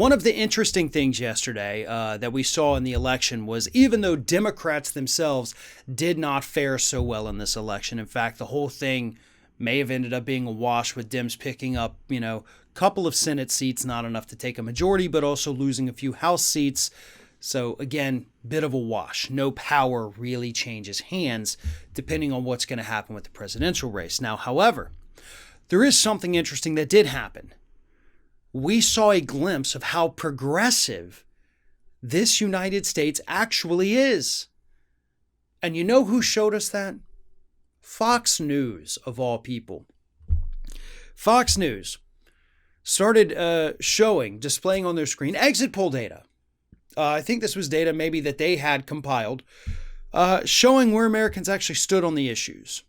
One of the interesting things yesterday that we saw in the election was even though Democrats themselves did not fare so well in this election, in fact, the whole thing may have ended up being a wash with Dems picking up, a couple of Senate seats, not enough to take a majority, but also losing a few House seats. So again, bit of a wash. No power really changes hands depending on what's going to happen with the presidential race. Now, however, there is something interesting that did happen. We saw a glimpse of how progressive this United States actually is. And you know who showed us that? Fox News, of all people. Fox News started displaying on their screen exit poll data. I think this was data maybe that they had compiled, showing where Americans actually stood on the issues.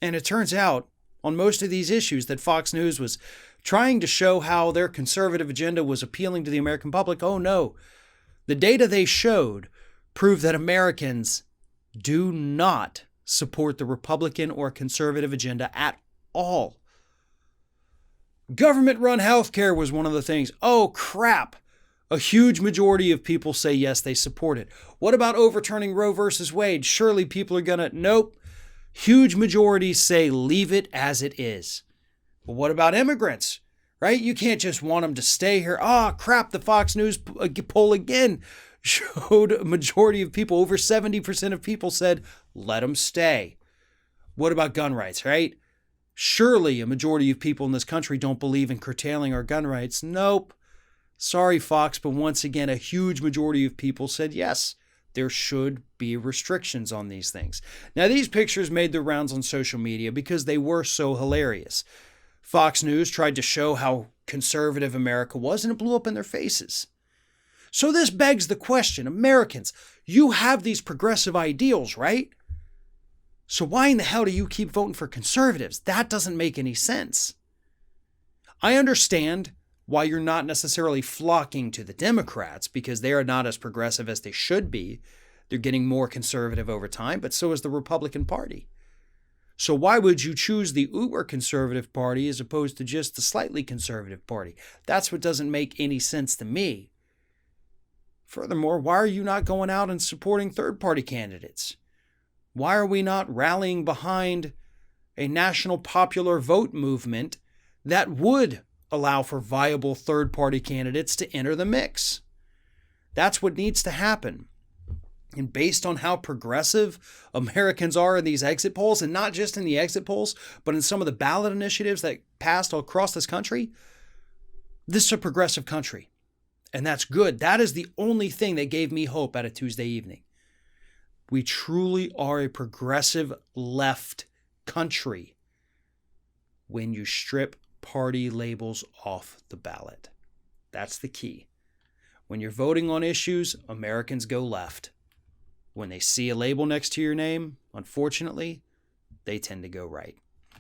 And it turns out, on most of these issues, that Fox News was trying to show how their conservative agenda was appealing to the American public. Oh no, the data they showed proved that Americans do not support the Republican or conservative agenda at all. Government-run healthcare was one of the things. Oh crap. A huge majority of people say yes, they support it. What about overturning Roe versus Wade? Surely people are gonna, nope. Huge majorities say leave it as it is. But what about immigrants, right? You can't just want them to stay here. Oh, crap, the Fox News poll again showed a majority of people, over 70% of people said, let them stay. What about gun rights, right? Surely a majority of people in this country don't believe in curtailing our gun rights. Nope. Sorry, Fox, but once again, a huge majority of people said yes, there should be restrictions on these things. Now, these pictures made their rounds on social media because they were so hilarious. Fox News tried to show how conservative America was, and it blew up in their faces. So this begs the question, Americans, you have these progressive ideals, right? So why in the hell do you keep voting for conservatives? That doesn't make any sense. I understand why you're not necessarily flocking to the Democrats because they are not as progressive as they should be. They're getting more conservative over time, but so is the Republican Party. So why would you choose the uber conservative party as opposed to just the slightly conservative party? That's what doesn't make any sense to me. Furthermore, why are you not going out and supporting third-party candidates? Why are we not rallying behind a national popular vote movement that would allow for viable third-party candidates to enter the mix? That's what needs to happen. And based on how progressive Americans are in these exit polls, and not just in the exit polls, but in some of the ballot initiatives that passed across this country, this is a progressive country. And that's good. That is the only thing that gave me hope at a Tuesday evening. We truly are a progressive left country when you strip party labels off the ballot. That's the key. When you're voting on issues, Americans go left. When they see a label next to your name, unfortunately, they tend to go right.